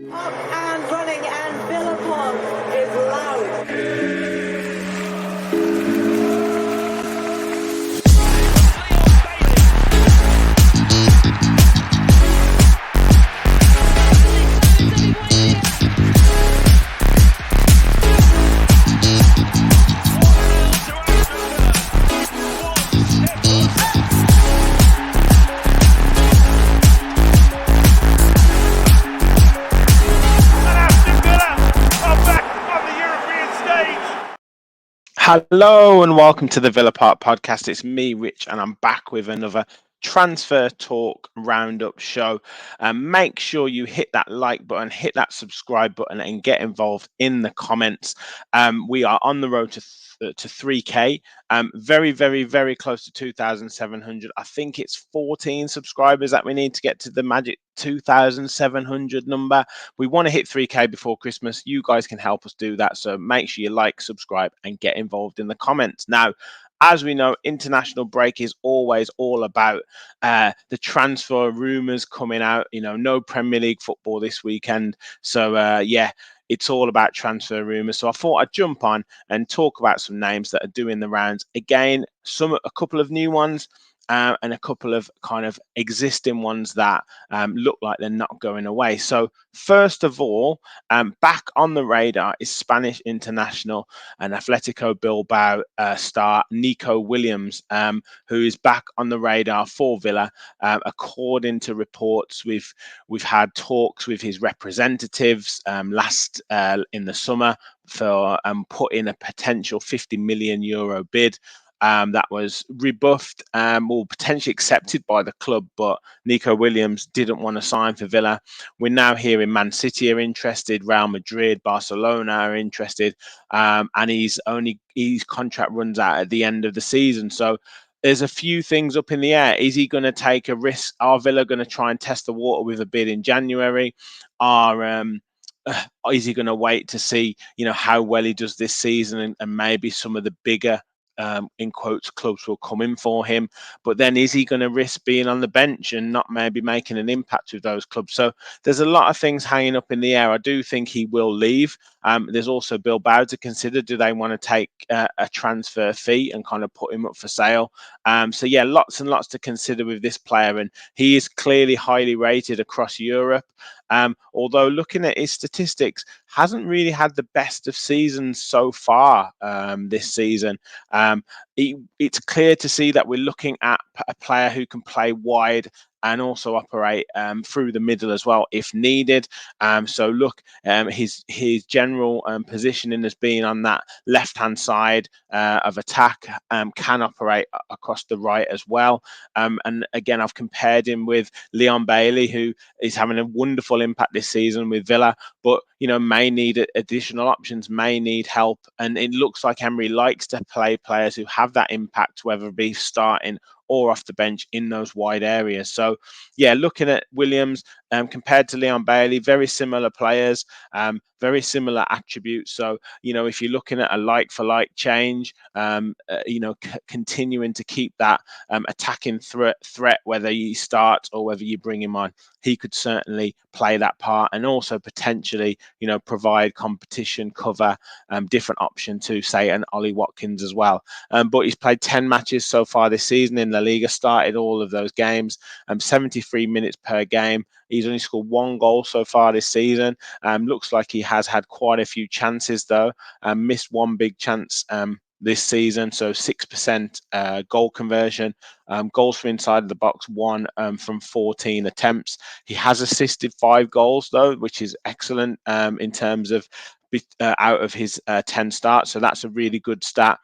Up and running, and Billabong is loud. Hello and welcome to the Villa Park podcast. It's me, Rich, and I'm back with another transfer talk roundup show. Make sure you hit that like button, hit that subscribe button, and get involved in the comments. We are on the road to 3K. Very, very, very close to 2,700. I think it's 14 subscribers that we need to get to the magic 2,700 number. We want to hit 3K before Christmas. You guys can help us do that. So make sure you like, subscribe, and get involved in the comments. Now, as we know, international break is always all about the transfer rumours coming out. You know, no Premier League football this weekend. So, yeah, it's all about transfer rumours. So I thought I'd jump on and talk about some names that are doing the rounds. Again, a couple of new ones. And a couple of kind of existing ones that look like they're not going away. So first of all, back on the radar is Spanish international and Atletico Bilbao star Nico Williams, who is back on the radar for Villa. According to reports, we've had talks with his representatives last in the summer for putting a potential €50 million bid. That was rebuffed or potentially accepted by the club, but Nico Williams didn't want to sign for Villa. We're now hearing Man City are interested, Real Madrid, Barcelona are interested, and his contract runs out at the end of the season. So there's a few things up in the air. Is he going to take a risk? Are Villa going to try and test the water with a bid in January? Is he going to wait to see, how well he does this season and maybe some of the bigger in quotes clubs will come in for him? But then is he going to risk being on the bench and not maybe making an impact with those clubs? So there's a lot of things hanging up in the air. I do think he will leave. There's also Bilbao to consider. Do they want to take a transfer fee and kind of put him up for sale? So yeah, lots and lots to consider with this player, and he is clearly highly rated across Europe. Although looking at his statistics, hasn't really had the best of seasons so far this season. It's clear to see that we're looking at a player who can play wide and also operate through the middle as well if needed. So look, his general positioning as being on that left-hand side of attack, can operate across the right as well. And again, I've compared him with Leon Bailey, who is having a wonderful impact this season with Villa, but may need additional options, may need help. And it looks like Emery likes to play players who have that impact, whether it be starting or off the bench in those wide areas. So yeah, looking at Williams compared to Leon Bailey, very similar players, very similar attributes. So, if you're looking at a like-for-like change, continuing to keep that attacking threat, whether you start or whether you bring him on, he could certainly play that part and also potentially, provide competition, cover, different option to, say, an Ollie Watkins as well. But he's played 10 matches so far this season in La Liga, started all of those games, 73 minutes per game. He's only scored one goal so far this season. Looks like he has had quite a few chances, though. Missed one big chance this season, so 6% goal conversion. Goals from inside of the box, 1 from 14 attempts. He has assisted 5 goals, though, which is excellent in terms of out of his 10 starts. So that's a really good stat.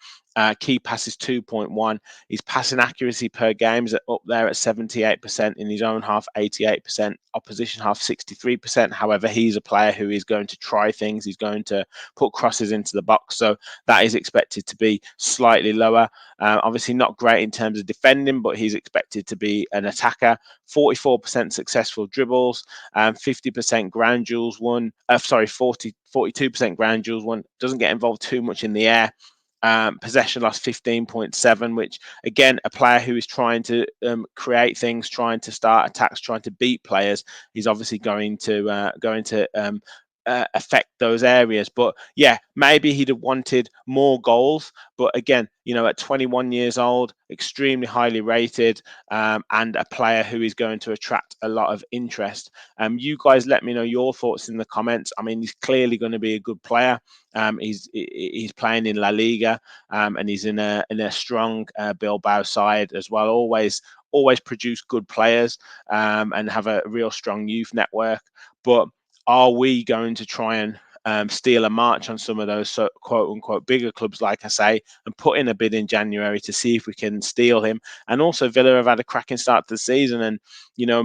Key passes 2.1. His passing accuracy per game is up there at 78%, in his own half 88%, opposition half 63%. However, he's a player who is going to try things. He's going to put crosses into the box, so that is expected to be slightly lower. Obviously not great in terms of defending, but he's expected to be an attacker. 44% successful dribbles, 50% ground duels won. 42% ground duels won. Doesn't get involved too much in the air. possession loss 15.7, which again, a player who is trying to create things, trying to start attacks, trying to beat players, is obviously going to affect those areas. But yeah, maybe he'd have wanted more goals. But again, at 21 years old, extremely highly rated, and a player who is going to attract a lot of interest. You guys let me know your thoughts in the comments. I mean, he's clearly going to be a good player. He's playing in La Liga, and he's in a strong Bilbao side as well. Always produce good players, and have a real strong youth network. But are we going to try and steal a march on some of those quote unquote bigger clubs, like I say, and put in a bid in January to see if we can steal him? And also, Villa have had a cracking start to the season, and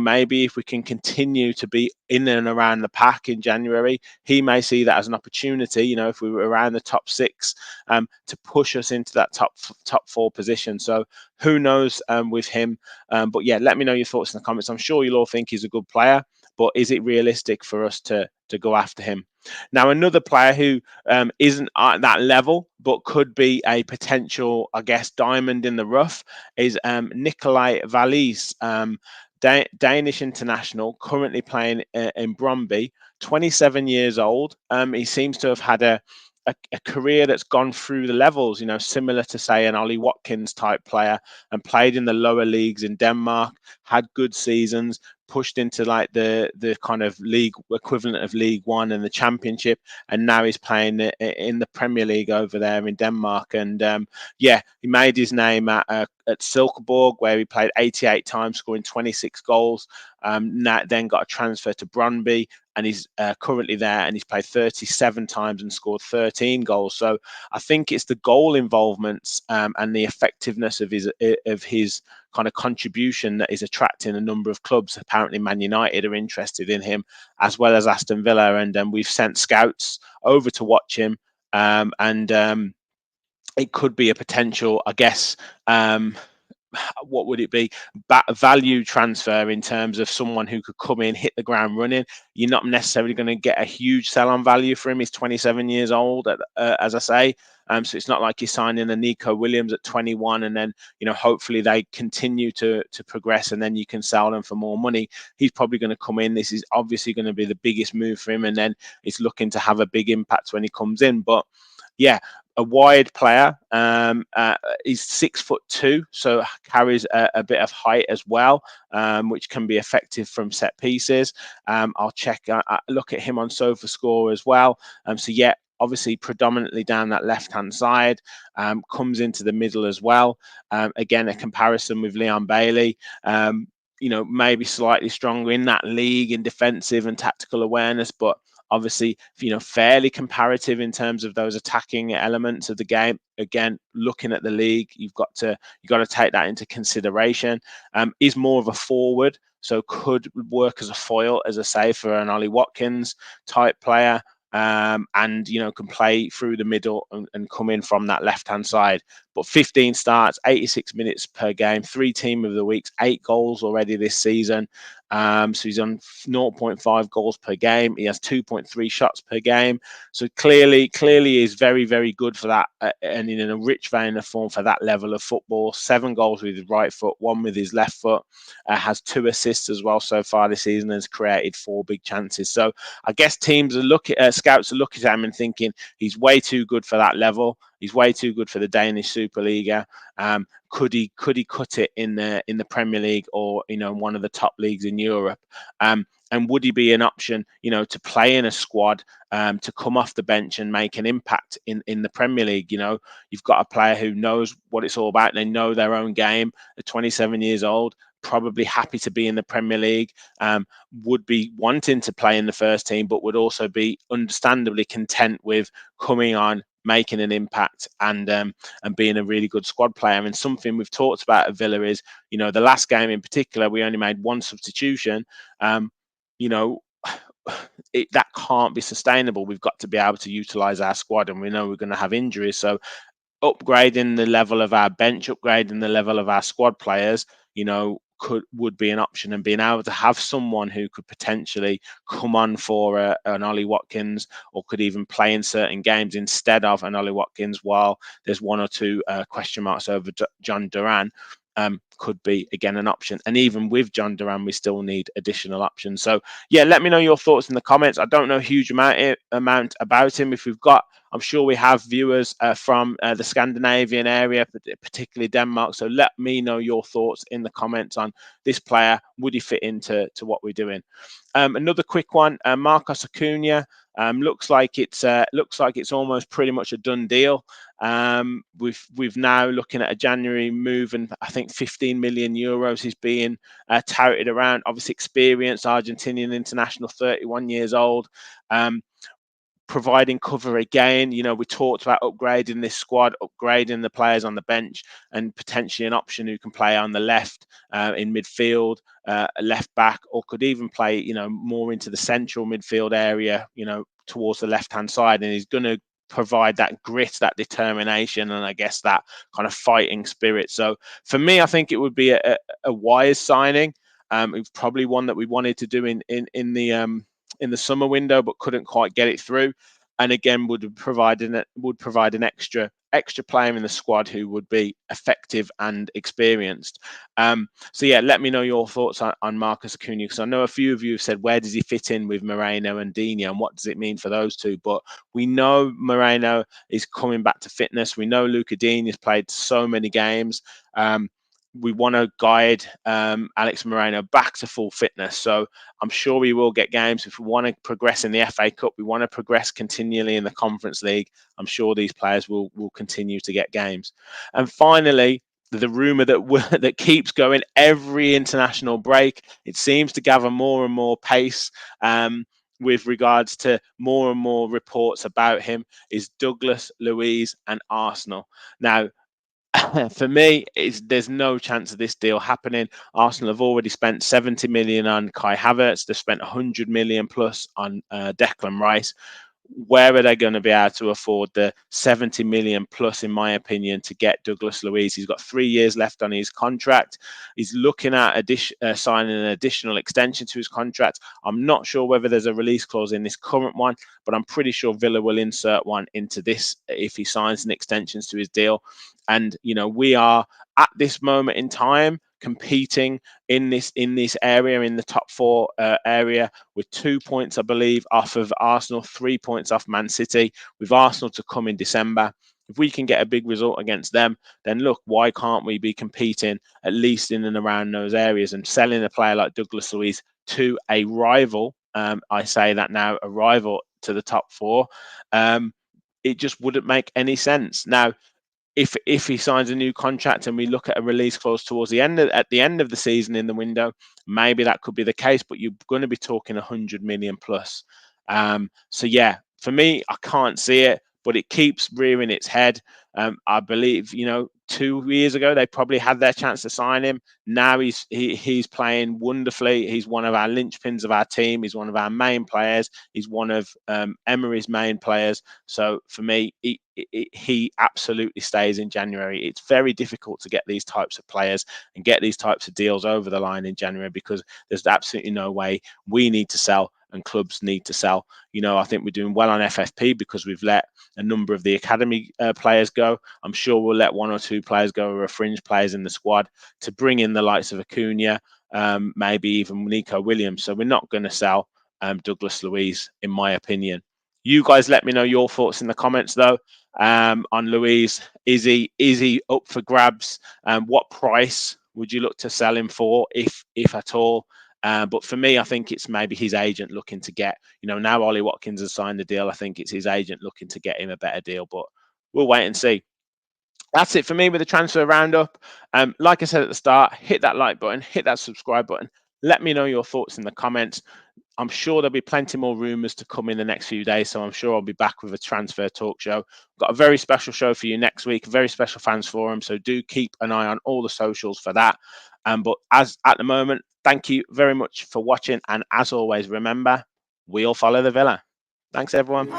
maybe if we can continue to be in and around the pack in January, he may see that as an opportunity. If we were around the top 6, to push us into that top 4 position. So who knows with him? But yeah, let me know your thoughts in the comments. I'm sure you'll all think he's a good player, but is it realistic for us to go after him? Now, another player who isn't at that level, but could be a potential, I guess, diamond in the rough, is Nicolai Vallys, Danish international, currently playing in Brøndby, 27 years old. He seems to have had a career that's gone through the levels, similar to, say, an Ollie Watkins type player, and played in the lower leagues in Denmark, had good seasons, pushed into like the kind of league equivalent of League One and the Championship, and now he's playing in the Premier League over there in Denmark. And yeah, he made his name at Silkeborg, where he played 88 times, scoring 26 goals. Then got a transfer to Brøndby, and he's currently there, and he's played 37 times and scored 13 goals. So I think it's the goal involvements and the effectiveness of his kind of contribution that is attracting a number of clubs. Apparently Man United are interested in him, as well as Aston Villa, and we've sent scouts over to watch him, and it could be a potential, I guess, what would it be, value transfer in terms of someone who could come in, hit the ground running. You're not necessarily going to get a huge sell on value for him. He's 27 years old, as I say. So it's not like you're signing a Nico Williams at 21 and then, hopefully they continue to progress and then you can sell them for more money. He's probably going to come in. This is obviously going to be the biggest move for him, and then he's looking to have a big impact when he comes in. But yeah, a wide player. He's 6'2", so carries a bit of height as well, which can be effective from set pieces. I'll look at him on SofaScore as well. So yeah, obviously predominantly down that left-hand side, comes into the middle as well. Again, a comparison with Leon Bailey. Maybe slightly stronger in that league in defensive and tactical awareness, but obviously, fairly comparative in terms of those attacking elements of the game. Again, looking at the league, you've got to take that into consideration. Is more of a forward, so could work as a foil, as I say, for an Ollie Watkins type player. And can play through the middle and come in from that left-hand side. But 15 starts, 86 minutes per game, 3 team of the weeks, 8 goals already this season. So he's on 0.5 goals per game. He has 2.3 shots per game. So clearly is very, very good for that, and in a rich vein of form for that level of football. 7 goals with his right foot, 1 with his left foot. Has 2 assists as well so far this season. Has created 4 big chances. So I guess scouts are looking at him and thinking he's way too good for that level. He's way too good for the Danish Superliga. Could he cut it in the Premier League or one of the top leagues in Europe? And would he be an option, to play in a squad, to come off the bench and make an impact in the Premier League? You've got a player who knows what it's all about. They know their own game. At 27 years old, probably happy to be in the Premier League, would be wanting to play in the first team, but would also be understandably content with coming on, making an impact, and being a really good squad player. And something we've talked about at Villa is, the last game in particular, we only made 1 substitution. That can't be sustainable. We've got to be able to utilize our squad, and we know we're going to have injuries. So upgrading the level of our bench, upgrading the level of our squad players, would be an option, and being able to have someone who could potentially come on for an Ollie Watkins, or could even play in certain games instead of an Ollie Watkins while there's one or two question marks over John Duran, could be again an option. And even with John Duran, we still need additional options. So yeah, let me know your thoughts in the comments. I don't know a huge amount about him. If we've got, I'm sure we have viewers from the Scandinavian area, particularly Denmark. So let me know your thoughts in the comments on this player. Would he fit into what we're doing? Another quick one, Marcos Acuna. Looks like it's almost pretty much a done deal. We've now looking at a January move, and I think 15 million euros is being touted around. Obviously, experienced Argentinian international, 31 years old. Providing cover again. You know, we talked about upgrading this squad, upgrading the players on the bench, and potentially an option who can play on the left, in midfield, left back, or could even play, you know, more into the central midfield area, you know, towards the left hand side. And he's going to provide that grit, that determination, and I guess that kind of fighting spirit. So for me, I think it would be a wise signing. It's probably one that we wanted to do in the summer window, but couldn't quite get it through. And again, would provide an extra player in the squad who would be effective and experienced. So yeah, let me know your thoughts on Marcos Acuna, because I know a few of you have said, where does he fit in with Moreno and Dina, and what does it mean for those two? But we know Moreno is coming back to fitness. We know Luca Dina has played so many games. We want to guide Alex Moreno back to full fitness. So I'm sure we will get games. If we want to progress in the FA Cup, we want to progress continually in the Conference League, I'm sure these players will continue to get games. And finally, the rumour that keeps going every international break, it seems to gather more and more pace, with regards to more and more reports about him, is Douglas Luiz and Arsenal. Now, for me, there's no chance of this deal happening. Arsenal have already spent 70 million on Kai Havertz. They've spent 100 million plus on Declan Rice. Where are they going to be able to afford the 70 million plus, in my opinion, to get Douglas Luiz? He's got 3 years left on his contract. He's looking at signing an additional extension to his contract. I'm not sure whether there's a release clause in this current one, but I'm pretty sure Villa will insert one into this if he signs an extension to his deal. And, you know, we are at this moment in time competing in this area, in the top four area, with 2 points, I believe, off of Arsenal, 3 points off Man City, with Arsenal to come in December. If we can get a big result against them, then look, why can't we be competing at least in and around those areas, and selling a player like Douglas Luiz to a rival? I say that now, a rival to the top four. It just wouldn't make any sense. Now, if he signs a new contract and we look at a release clause towards at the end of the season in the window, maybe that could be the case, but you're going to be talking 100 million plus. So yeah, for me, I can't see it, but it keeps rearing its head. I believe, 2 years ago they probably had their chance to sign him. Now he's playing wonderfully. He's one of our linchpins of our team. He's one of our main players. He's one of Emery's main players. So for me, he absolutely stays in January. It's very difficult to get these types of players and get these types of deals over the line in January, because there's absolutely no way. We need to sell and clubs need to sell. I think we're doing well on FFP because we've let a number of the academy players go. I'm sure we'll let 1 or 2 players go who are fringe players in the squad to bring in the likes of Acuna, maybe even Nico Williams. So we're not going to sell Douglas Luiz, in my opinion. You guys let me know your thoughts in the comments, though, on Luiz. Is he up for grabs? What price would you look to sell him for, if at all? But for me, I think it's maybe his agent looking to get, now Ollie Watkins has signed the deal. I think it's his agent looking to get him a better deal, but we'll wait and see. That's it for me with the transfer roundup. Like I said at the start, hit that like button, hit that subscribe button. Let me know your thoughts in the comments. I'm sure there'll be plenty more rumours to come in the next few days, so I'm sure I'll be back with a transfer talk show. We've got a very special show for you next week, a very special fans forum, so do keep an eye on all the socials for that. But as at the moment, thank you very much for watching, and as always, remember, we all follow the Villa. Thanks, everyone.